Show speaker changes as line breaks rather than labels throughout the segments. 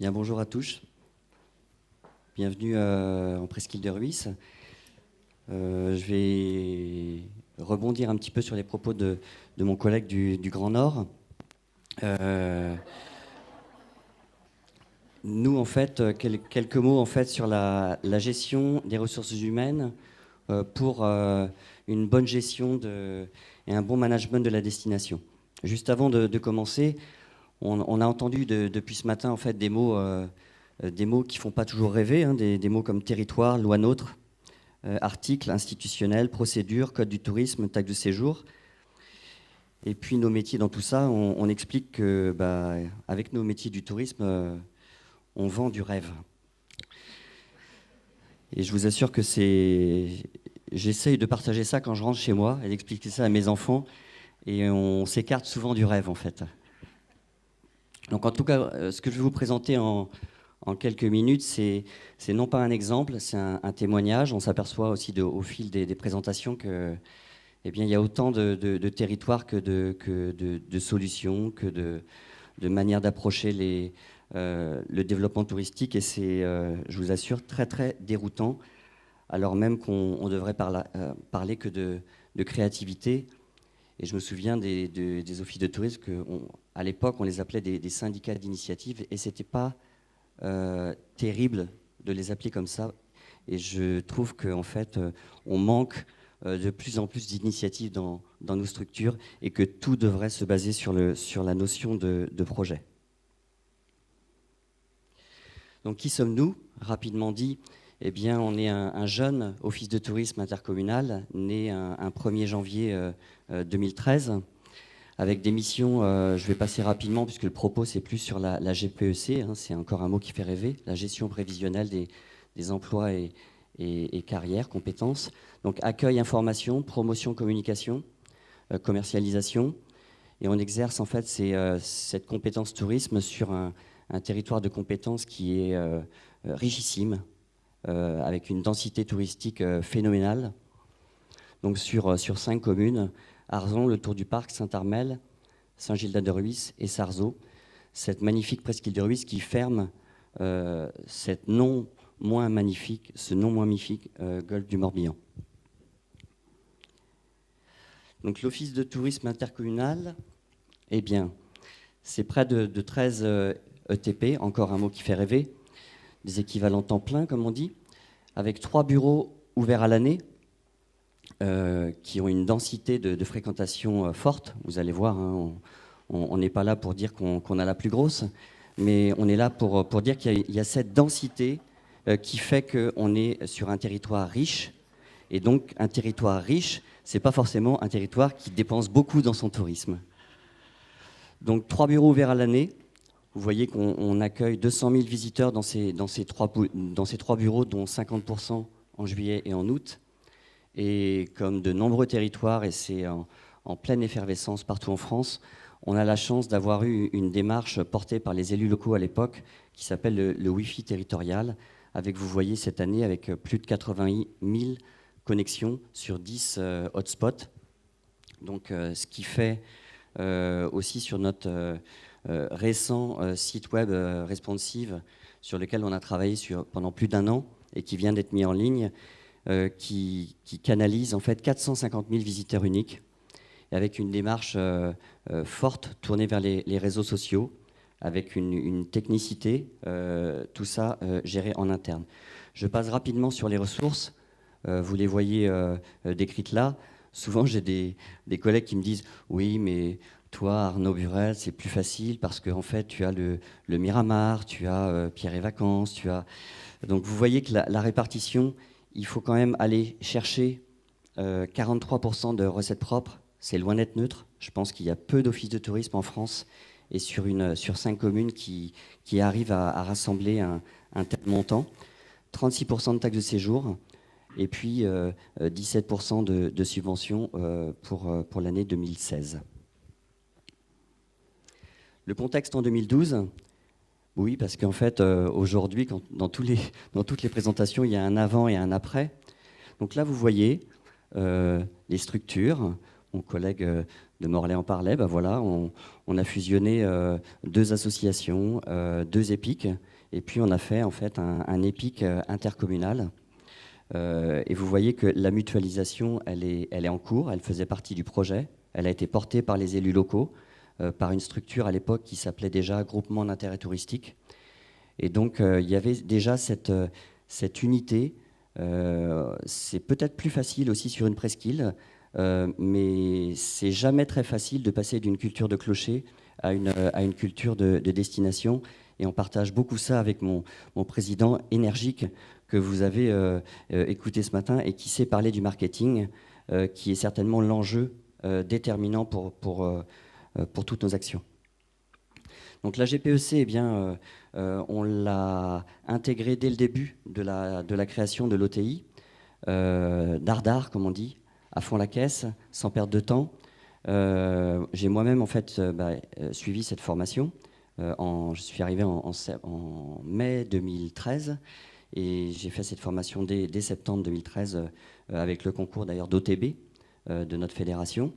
Bien, bonjour à tous. Bienvenue en Presqu'île de Rhuys. Je vais rebondir un petit peu sur les propos de mon collègue du Grand Nord. Nous, en fait, quelques mots en fait, sur la gestion des ressources humaines pour une bonne gestion et un bon management de la destination. Juste avant de commencer, on a entendu depuis ce matin en fait, des mots qui ne font pas toujours rêver, hein, des mots comme territoire, loi NOTRe, article institutionnel, procédure, code du tourisme, taxe de séjour. Et puis nos métiers dans tout ça, on explique que avec nos métiers du tourisme, on vend du rêve. Et je vous assure que j'essaye de partager ça quand je rentre chez moi et d'expliquer ça à mes enfants. Et on s'écarte souvent du rêve en fait. Donc en tout cas, ce que je vais vous présenter en quelques minutes, c'est non pas un exemple, c'est un témoignage. On s'aperçoit aussi au fil des présentations que, il y a autant de territoires que de solutions, que de manières d'approcher le développement touristique. Et c'est, je vous assure, très très déroutant, alors même qu'on devrait parler que de créativité. Et je me souviens des offices de tourisme qu'à l'époque, on les appelait des syndicats d'initiative, et c'était pas terrible de les appeler comme ça. Et je trouve qu'en fait, on manque de plus en plus d'initiatives dans nos structures et que tout devrait se baser sur la notion de projet. Donc, qui sommes-nous? Rapidement dit, eh bien, on est un jeune office de tourisme intercommunal né un 1er janvier 2013. Avec des missions, je vais passer rapidement puisque le propos c'est plus sur la GPEC, hein, c'est encore un mot qui fait rêver, la gestion prévisionnelle des emplois et carrières, compétences. Donc accueil, information, promotion, communication, commercialisation. Et on exerce en fait cette compétence tourisme sur un territoire de compétences qui est richissime, avec une densité touristique phénoménale. Donc sur 5 communes, Arzon, le Tour du Parc, Saint-Armel, Saint-Gildas-de-Rhuys et Sarzeau, cette magnifique presqu'île de Rhuys qui ferme ce non moins magnifique golfe du Morbihan. Donc l'office de tourisme intercommunal, eh bien, c'est près de 13 ETP, encore un mot qui fait rêver, des équivalents temps plein comme on dit, avec 3 bureaux ouverts à l'année, qui ont une densité de fréquentation forte. Vous allez voir, hein, on n'est pas là pour dire qu'on a la plus grosse, mais on est là pour dire qu'il y a cette densité qui fait qu'on est sur un territoire riche. Et donc, un territoire riche, ce n'est pas forcément un territoire qui dépense beaucoup dans son tourisme. Donc, 3 bureaux ouverts à l'année. Vous voyez qu'on accueille 200 000 visiteurs dans ces 3 bureaux, dont 50% en juillet et en août. Et comme de nombreux territoires, et c'est en pleine effervescence partout en France, on a la chance d'avoir eu une démarche portée par les élus locaux à l'époque qui s'appelle le Wi-Fi territorial, avec, vous voyez, cette année, avec plus de 80 000 connexions sur 10 hotspots. Donc, ce qui fait aussi sur notre récent site web responsive, sur lequel on a travaillé pendant plus d'1 an et qui vient d'être mis en ligne, qui canalise en fait 450 000 visiteurs uniques, avec une démarche forte tournée vers les réseaux sociaux, avec une technicité, tout ça géré en interne. Je passe rapidement sur les ressources. Vous les voyez décrites là. Souvent, j'ai des collègues qui me disent « Oui, mais toi, Arnaud Burel, c'est plus facile parce qu'en fait, tu as le Miramar, tu as Pierre et Vacances, tu as… » Donc, vous voyez que la répartition, il faut quand même aller chercher 43% de recettes propres. C'est loin d'être neutre. Je pense qu'il y a peu d'offices de tourisme en France et sur 5 communes qui arrivent à rassembler un tel montant. 36% de taxes de séjour et puis 17% de subventions pour l'année 2016. Le contexte en 2012, oui, parce qu'en fait, aujourd'hui, dans toutes les présentations, il y a un avant et un après. Donc là, vous voyez les structures. Mon collègue de Morlaix en parlait. Ben voilà, on a fusionné 2 associations, 2 EPIC, Et puis on a fait en fait un EPIC intercommunal. Et vous voyez que la mutualisation, elle est en cours, elle faisait partie du projet, elle a été portée par les élus locaux, par une structure à l'époque qui s'appelait déjà Groupement d'intérêt touristique. Et donc il y avait déjà cette unité. C'est peut-être plus facile aussi sur une presqu'île, mais c'est jamais très facile de passer d'une culture de clocher à une culture de destination. Et on partage beaucoup ça avec mon président énergique que vous avez écouté ce matin et qui sait parler du marketing, qui est certainement l'enjeu déterminant pour toutes nos actions. Donc la GPEC, eh bien, on l'a intégrée dès le début de la création de l'OTI, dardard, comme on dit, à fond la caisse, sans perdre de temps. J'ai moi-même en fait suivi cette formation. Je suis arrivé en mai 2013 et j'ai fait cette formation dès septembre 2013 avec le concours d'ailleurs d'OTB de notre fédération.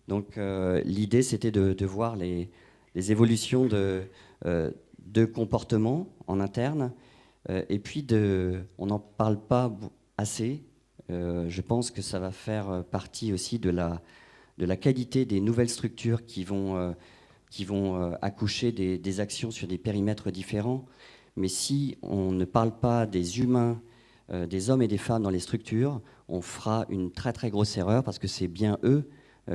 Donc l'idée c'était de voir les évolutions de comportement en interne et puis on n'en parle pas assez. Je pense que ça va faire partie aussi de la qualité des nouvelles structures qui vont accoucher des actions sur des périmètres différents. Mais si on ne parle pas des humains, des hommes et des femmes dans les structures, on fera une très très grosse erreur parce que c'est bien eux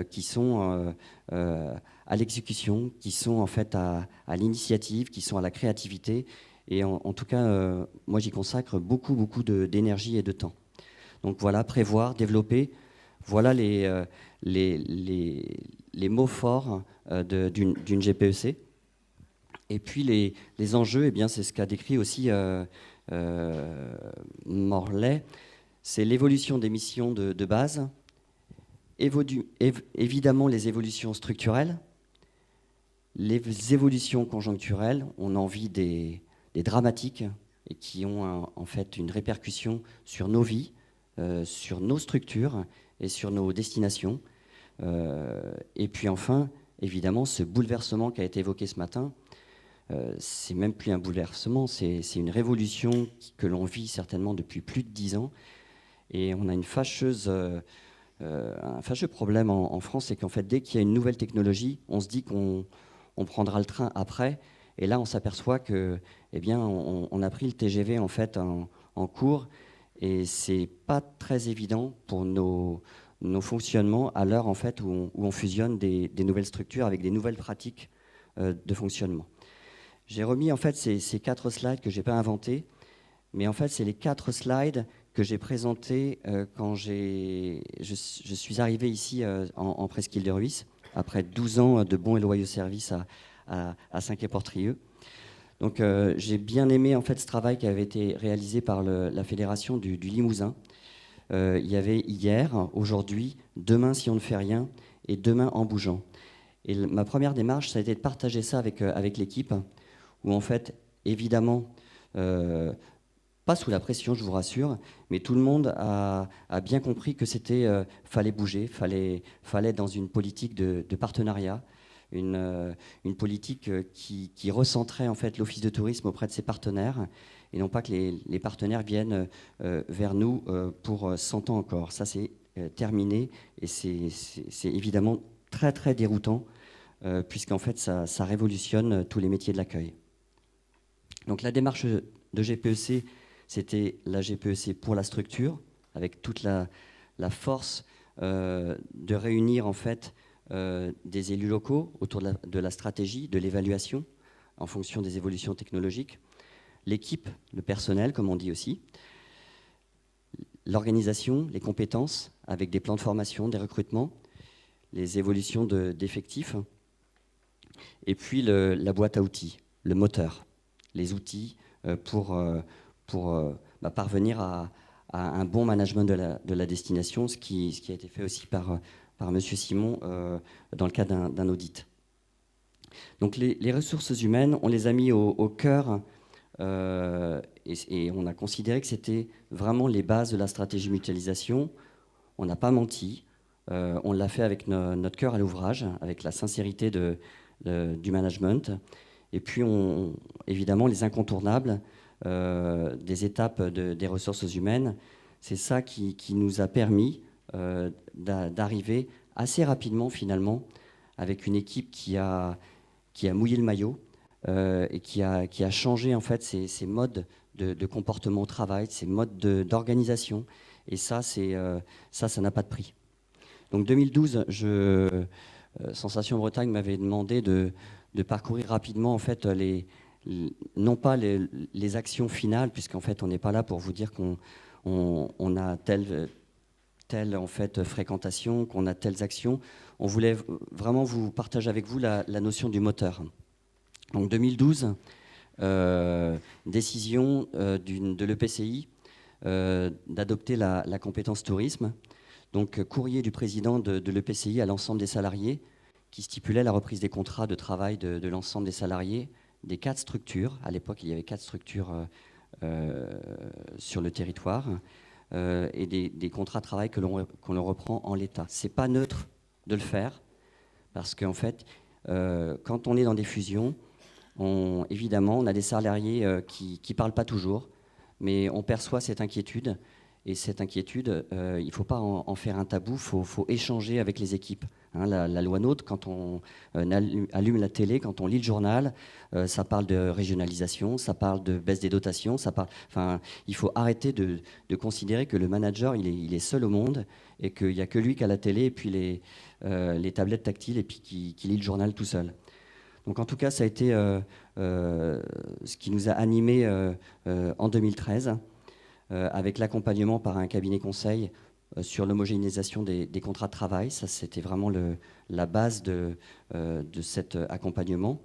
qui sont à l'exécution, qui sont en fait à l'initiative, qui sont à la créativité. Et en tout cas, moi j'y consacre beaucoup d'énergie et de temps. Donc voilà, prévoir, développer, voilà les mots forts d'une GPEC. Et puis les enjeux, eh bien, c'est ce qu'a décrit aussi Morlaix, c'est l'évolution des missions de base, évidemment les évolutions structurelles, les évolutions conjoncturelles, on en vit des dramatiques et qui ont en fait une répercussion sur nos vies, sur nos structures et sur nos destinations. Et puis enfin, évidemment, ce bouleversement qui a été évoqué ce matin, c'est même plus un bouleversement, c'est une révolution que l'on vit certainement depuis plus de 10 ans. Et on a un fâcheux problème en France, c'est qu'en fait, dès qu'il y a une nouvelle technologie, on se dit qu'on prendra le train après. Et là, on s'aperçoit que, eh bien, on a pris le TGV en fait en cours. Et c'est pas très évident pour nos fonctionnements à l'heure en fait où on fusionne des nouvelles structures avec des nouvelles pratiques de fonctionnement. J'ai remis en fait ces 4 slides que j'ai pas inventés, mais en fait c'est les 4 slides que j'ai présentés quand je suis arrivé ici en presqu'île de Rhuys après 12 ans de bons et loyaux services à Saint-Quay-Portrieux. Donc j'ai bien aimé en fait ce travail qui avait été réalisé par la fédération du Limousin. Il y avait hier, aujourd'hui, demain si on ne fait rien et demain en bougeant. Et ma première démarche, ça a été de partager ça avec l'équipe, où en fait, évidemment, pas sous la pression, je vous rassure, mais tout le monde a bien compris que fallait bouger, fallait dans une politique de partenariat, une politique qui recentrait en fait l'office de tourisme auprès de ses partenaires et non pas que les partenaires viennent vers nous pour 100 ans encore. Ça, c'est terminé et c'est évidemment très très déroutant puisqu'en fait ça révolutionne tous les métiers de l'accueil. Donc la démarche de GPEC, c'était la GPEC pour la structure, avec toute la force de réunir en fait des élus locaux autour de la stratégie, de l'évaluation en fonction des évolutions technologiques, l'équipe, le personnel, comme on dit aussi, l'organisation, les compétences, avec des plans de formation, des recrutements, les évolutions d'effectifs, et puis la boîte à outils, le moteur, les outils pour parvenir à un bon management de la destination, ce qui a été fait aussi par M. Simon dans le cadre d'un audit. Donc les ressources humaines, on les a mis au cœur et on a considéré que c'était vraiment les bases de la stratégie mutualisation. On n'a pas menti, on l'a fait avec notre cœur à l'ouvrage, avec la sincérité du management. Et puis, évidemment, les incontournables des étapes des ressources humaines, c'est ça qui nous a permis d'arriver assez rapidement, finalement, avec une équipe qui a mouillé le maillot et qui a changé, en fait, ses modes de comportement au travail, ses modes d'organisation. Et ça, ça n'a pas de prix. Donc 2012, Sensation Bretagne m'avait demandé de parcourir rapidement en fait non pas les actions finales, puisqu'en fait on n'est pas là pour vous dire qu'on a telle en fait fréquentation, qu'on a telles actions. On voulait vraiment vous partager avec vous la notion du moteur. Donc 2012, décision de l'EPCI d'adopter la compétence tourisme. Donc, courrier du président de l'EPCI à l'ensemble des salariés qui stipulait la reprise des contrats de travail de l'ensemble des salariés des 4 structures. À l'époque, il y avait 4 structures sur le territoire et des contrats de travail qu'on le reprend en l'état. Ce n'est pas neutre de le faire parce qu'en fait, quand on est dans des fusions, évidemment, on a des salariés qui ne parlent pas toujours, mais on perçoit cette inquiétude. Et cette inquiétude, il ne faut pas en faire un tabou, il faut échanger avec les équipes. Hein, la loi NOTRe, quand on allume la télé, quand on lit le journal, ça parle de régionalisation, ça parle de baisse des dotations, il faut arrêter de considérer que le manager, il est seul au monde et qu'il n'y a que lui qui a la télé et puis les tablettes tactiles et puis qui lit le journal tout seul. Donc en tout cas, ça a été ce qui nous a animés en 2013. Avec l'accompagnement par un cabinet conseil sur l'homogénéisation des contrats de travail. Ça, c'était vraiment la base de cet accompagnement.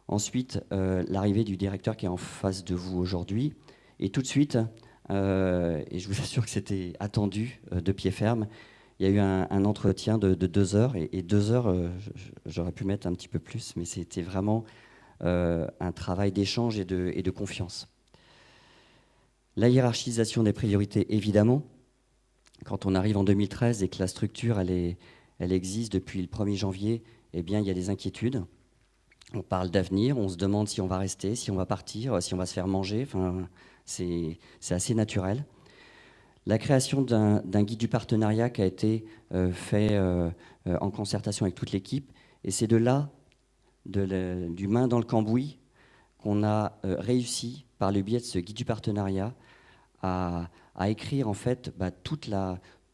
Ensuite, l'arrivée du directeur qui est en face de vous aujourd'hui. Et tout de suite, et je vous assure que c'était attendu de pied ferme, il y a eu un entretien de 2 heures. Et 2 heures, j'aurais pu mettre un petit peu plus, mais c'était vraiment un travail d'échange et de confiance. La hiérarchisation des priorités, évidemment. Quand on arrive en 2013 et que la structure, elle existe depuis le 1er janvier, eh bien, il y a des inquiétudes. On parle d'avenir, on se demande si on va rester, si on va partir, si on va se faire manger. Enfin, c'est assez naturel. La création d'un guide du partenariat qui a été fait en concertation avec toute l'équipe. Et c'est de là, du main dans le cambouis, qu'on a réussi, par le biais de ce guide du partenariat, à écrire en fait tout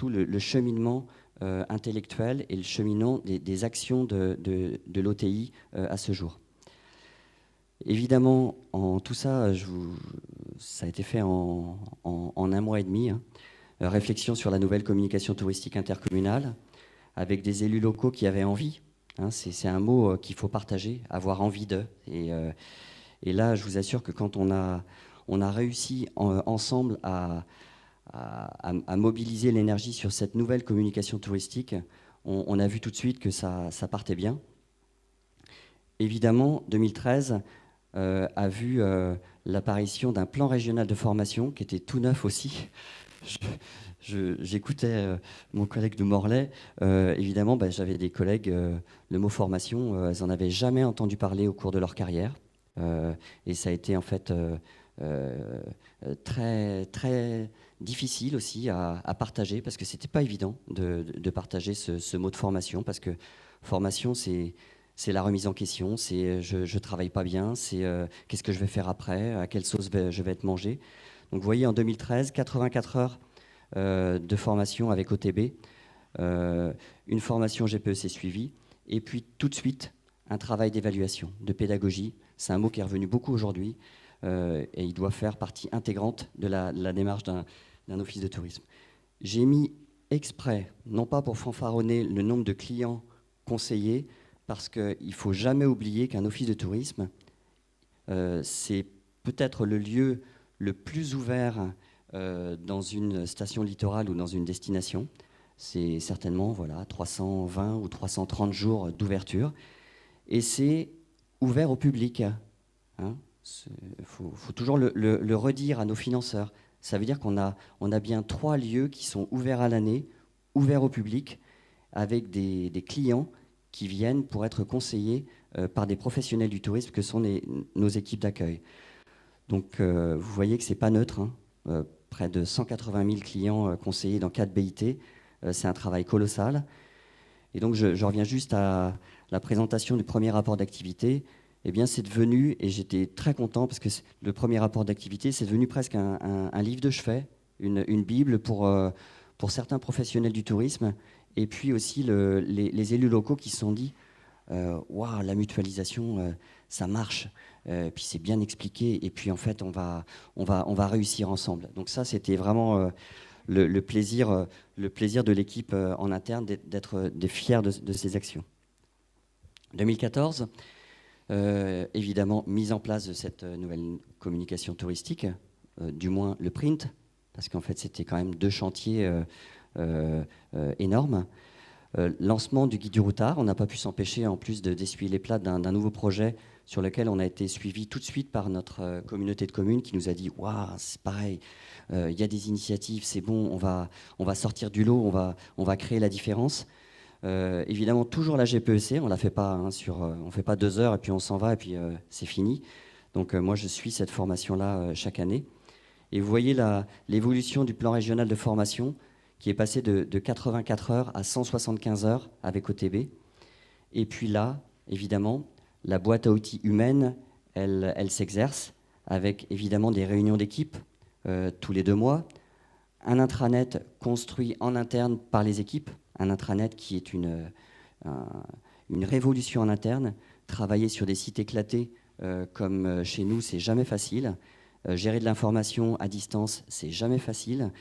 le cheminement intellectuel et le cheminement des actions de l'OTI à ce jour. Évidemment, tout ça, ça a été fait en 1 mois et demi. Hein. Réflexion sur la nouvelle communication touristique intercommunale, avec des élus locaux qui avaient envie. Hein, c'est un mot qu'il faut partager, avoir envie d'eux. Et là, je vous assure que quand on a réussi ensemble à mobiliser l'énergie sur cette nouvelle communication touristique, on a vu tout de suite que ça partait bien. Évidemment, 2013 a vu l'apparition d'un plan régional de formation qui était tout neuf aussi. J'écoutais mon collègue de Morlaix. Évidemment, j'avais des collègues, le mot formation, elles n'en avaient jamais entendu parler au cours de leur carrière. Et ça a été en fait très, très difficile aussi à partager, parce que c'était pas évident de partager ce mot de formation, parce que formation, c'est la remise en question, c'est je travaille pas bien, c'est qu'est-ce que je vais faire après, à quelle sauce je vais être mangé. Donc vous voyez, en 2013, 84 heures de formation avec OTB, une formation GPEC suivie, et puis tout de suite un travail d'évaluation, de pédagogie. C'est un mot qui est revenu beaucoup aujourd'hui et il doit faire partie intégrante de la démarche d'un office de tourisme. J'ai mis exprès, non pas pour fanfaronner le nombre de clients conseillés, parce qu'il ne faut jamais oublier qu'un office de tourisme, c'est peut-être le lieu le plus ouvert dans une station littorale ou dans une destination. C'est certainement 320 ou 330 jours d'ouverture. Et c'est ouvert au public. Hein. Faut toujours le redire à nos financeurs. Ça veut dire qu'on a bien 3 lieux qui sont ouverts à l'année, ouverts au public, avec des clients qui viennent pour être conseillés par des professionnels du tourisme que sont nos équipes d'accueil. Donc vous voyez que ce n'est pas neutre, hein. Près de 180 000 clients conseillés dans 4 BIT, c'est un travail colossal. Et donc je reviens juste à la présentation du premier rapport d'activité. Eh bien c'est devenu, et j'étais très content parce que le premier rapport d'activité, c'est devenu presque un livre de chevet, une bible pour certains professionnels du tourisme, et puis aussi les élus locaux qui se sont dit waouh, la mutualisation, ça marche, puis c'est bien expliqué, et puis en fait, on va réussir ensemble. Donc ça, c'était vraiment le plaisir de l'équipe en interne d'être fiers de ces actions. 2014, évidemment, mise en place de cette nouvelle communication touristique, du moins le print, parce qu'en fait, c'était quand même 2 chantiers énormes. Lancement du guide du routard, on n'a pas pu s'empêcher en plus d'essuyer les plats d'un nouveau projet sur lequel on a été suivi tout de suite par notre communauté de communes qui nous a dit « Waouh, c'est pareil, il y a des initiatives, c'est bon, on va sortir du lot, on va créer la différence ». Évidemment, toujours la GPEC, on ne la fait pas, hein, on fait pas 2 heures et puis on s'en va et puis c'est fini. Donc moi, je suis cette formation-là chaque année. Et vous voyez l'évolution du plan régional de formation qui est passé de 84 heures à 175 heures avec OTB. Et puis là, évidemment, la boîte à outils humaine, elle s'exerce avec évidemment des réunions d'équipe tous les 2 mois, un intranet construit en interne par les équipes, un intranet qui est une révolution en interne. Travailler sur des sites éclatés comme chez nous, c'est jamais facile. Gérer de l'information à distance, c'est jamais facile.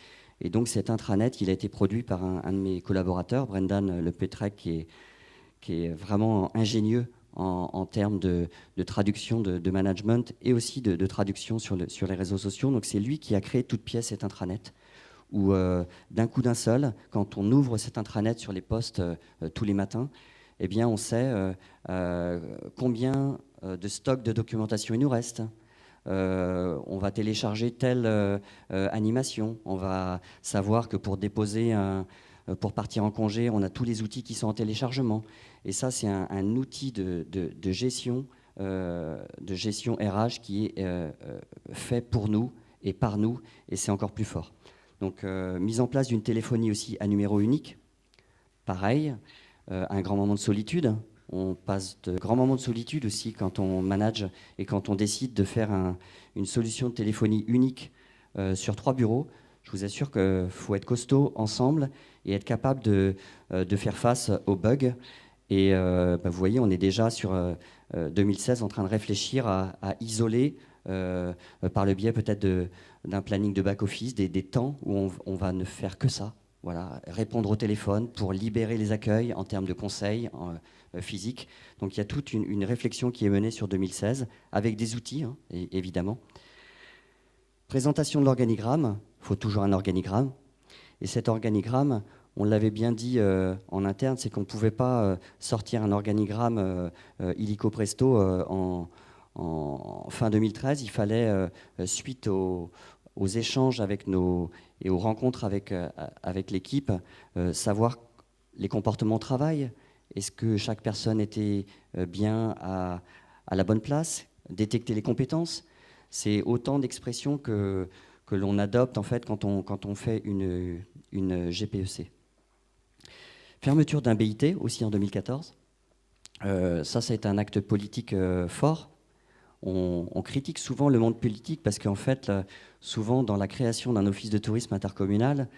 Et donc cet intranet, il a été produit par un de mes collaborateurs, Brendan Lepetrec, qui est vraiment ingénieux en termes de traduction, de management et aussi de traduction sur les réseaux sociaux. Donc c'est lui qui a créé toute pièce cet intranet, où d'un coup d'un seul, quand on ouvre cet intranet sur les posts tous les matins, eh bien on sait combien de stocks de documentation il nous reste. On va télécharger telle animation. On va savoir que pour déposer pour partir en congé, on a tous les outils qui sont en téléchargement. Et ça, c'est un outil de gestion RH qui est fait pour nous et par nous, et c'est encore plus fort. Donc, mise en place d'une téléphonie aussi à numéro unique. Pareil, un grand moment de solitude. On passe de grands moments de solitude aussi quand on manage et quand on décide de faire une solution de téléphonie unique sur 3 bureaux. Je vous assure qu'il faut être costaud ensemble et être capable de faire face aux bugs. Et vous voyez, on est déjà sur 2016 en train de réfléchir à isoler par le biais peut-être d'un planning de back-office, des temps où on va ne faire que ça. Voilà, répondre au téléphone pour libérer les accueils en termes de conseils physiques. Donc il y a toute une réflexion qui est menée sur 2016 avec des outils, hein, évidemment. Présentation de l'organigramme, il faut toujours un organigramme. Et cet organigramme, on l'avait bien dit en interne, c'est qu'on ne pouvait pas sortir un organigramme illico presto en fin 2013. Il fallait, suite aux échanges avec et aux rencontres avec l'équipe, savoir les comportements au travail. Est-ce que chaque personne était bien à la bonne place? Détecter les compétences. C'est autant d'expressions que l'on adopte en fait quand on fait une GPEC. Fermeture d'un BIT aussi en 2014. Ça a été un acte politique fort. On critique souvent le monde politique parce qu'en fait, souvent dans la création d'un office de tourisme intercommunal,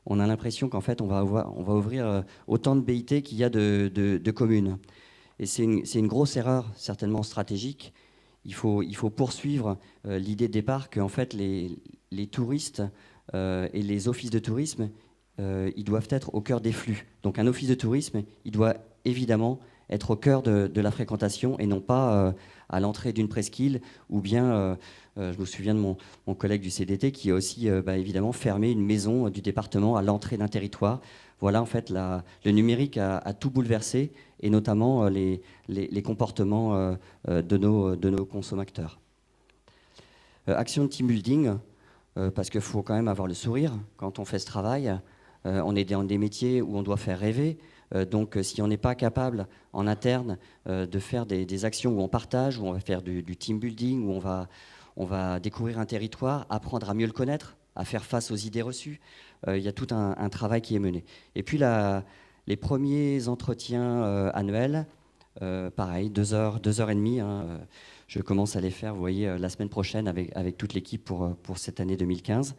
on a l'impression qu'en fait on va ouvrir autant de BIT qu'il y a de communes. Et c'est une grosse erreur, certainement stratégique. Il faut poursuivre l'idée de départ qu'en fait les touristes et les offices de tourisme, ils doivent être au cœur des flux. Donc un office de tourisme, il doit évidemment être au cœur de la fréquentation et non pas à l'entrée d'une presqu'île ou bien, je me souviens de mon collègue du CDT qui a aussi évidemment fermé une maison du département à l'entrée d'un territoire. Voilà, en fait, le numérique a tout bouleversé et notamment les comportements de nos consommateurs. Action de team building, parce qu'il faut quand même avoir le sourire quand on fait ce travail. On est dans des métiers où on doit faire rêver. Donc, si on n'est pas capable en interne de faire des actions où on partage, où on va faire du team building, où on va découvrir un territoire, apprendre à mieux le connaître, à faire face aux idées reçues, il y a tout un travail qui est mené. Et puis, les premiers entretiens annuels, pareil, 2 heures et demie. Je commence à les faire, vous voyez, la semaine prochaine avec toute l'équipe pour cette année 2015.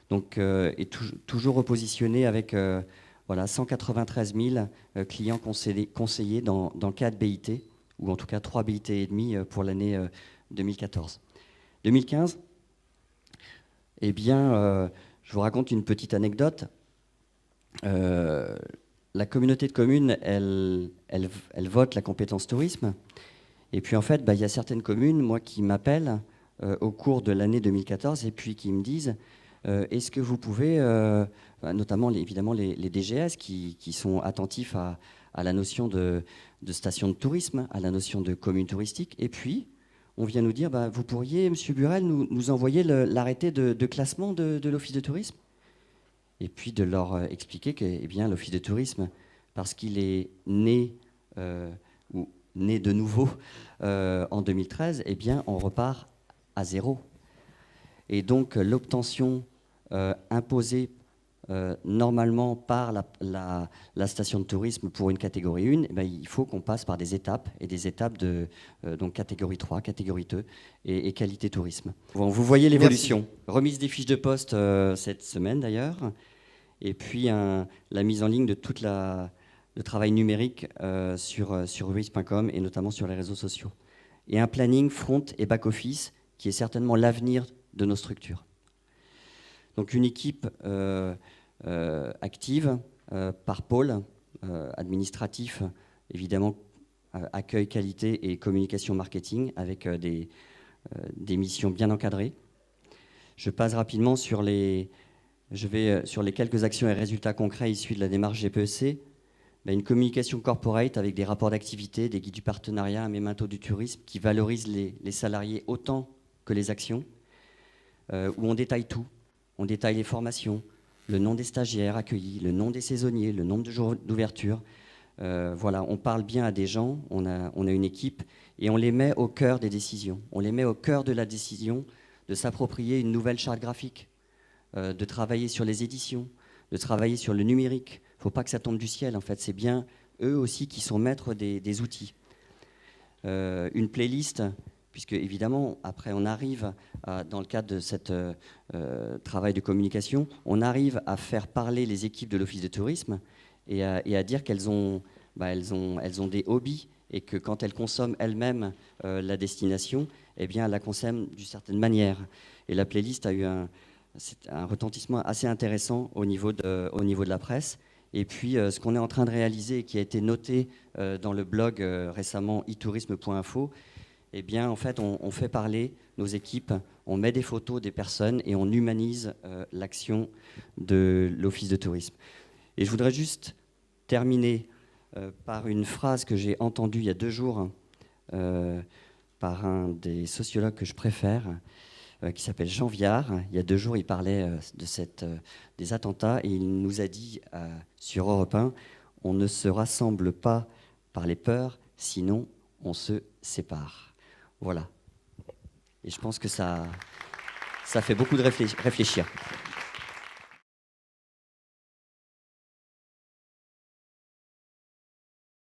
Donc, et toujours repositionné avec voilà, 193 000 clients conseillés dans 4 BIT, ou en tout cas 3 BIT et demi pour l'année 2014. 2015, eh bien, je vous raconte une petite anecdote. La communauté de communes, elle vote la compétence tourisme. Et puis en fait, il y a certaines communes, moi, qui m'appellent au cours de l'année 2014 et puis qui me disent est-ce que vous pouvez, notamment évidemment les DGS qui sont attentifs à la notion de station de tourisme, à la notion de commune touristique. Et puis, on vient nous dire vous pourriez, M. Burel, nous envoyer l'arrêté de classement de l'Office de tourisme. Et puis de leur expliquer que eh bien, l'Office de tourisme, parce qu'il est né, ou né de nouveau en 2013, eh bien, on repart à zéro. Et donc l'obtention imposée normalement par la station de tourisme pour une catégorie 1, eh bien, il faut qu'on passe par des étapes, et des étapes de donc catégorie 3, catégorie 2 et qualité tourisme. Bon, vous voyez l'évolution. Merci. Remise des fiches de poste cette semaine d'ailleurs, et puis la mise en ligne de tout le travail numérique sur ruiz.com et notamment sur les réseaux sociaux. Et un planning front et back-office qui est certainement l'avenir de nos structures. Donc une équipe active par pôle administratif, évidemment accueil, qualité et communication marketing avec des missions bien encadrées. Je passe rapidement sur les quelques actions et résultats concrets issus de la démarche GPEC. Une communication corporate avec des rapports d'activité, des guides du partenariat, un mémento du tourisme qui valorise les salariés autant que les actions, où on détaille tout. On détaille les formations, le nom des stagiaires accueillis, le nom des saisonniers, le nombre de jours d'ouverture. Voilà, on parle bien à des gens, on a une équipe, et on les met au cœur des décisions. On les met au cœur de la décision de s'approprier une nouvelle charte graphique, de travailler sur les éditions, de travailler sur le numérique. Il ne faut pas que ça tombe du ciel, en fait. C'est bien eux aussi qui sont maîtres des outils. Une playlist, puisque évidemment, après, on arrive, dans le cadre de ce travail de communication, on arrive à faire parler les équipes de l'Office de tourisme et à dire qu'elles ont des hobbies et que quand elles consomment elles-mêmes la destination, eh bien, elles la consomment d'une certaine manière. Et la playlist a eu un retentissement assez intéressant au niveau de la presse. Et puis, ce qu'on est en train de réaliser et qui a été noté dans le blog récemment itourisme.info, eh bien, en fait, on fait parler nos équipes, on met des photos des personnes et on humanise l'action de l'Office de tourisme. Et je voudrais juste terminer par une phrase que j'ai entendue il y a 2 jours par un des sociologues que je préfère, qui s'appelle Jean Viard. Il y a 2 jours, il parlait des attentats et il nous a dit sur Europe 1, on ne se rassemble pas par les peurs, sinon on se sépare. Voilà. Et je pense que ça fait beaucoup de réfléchir.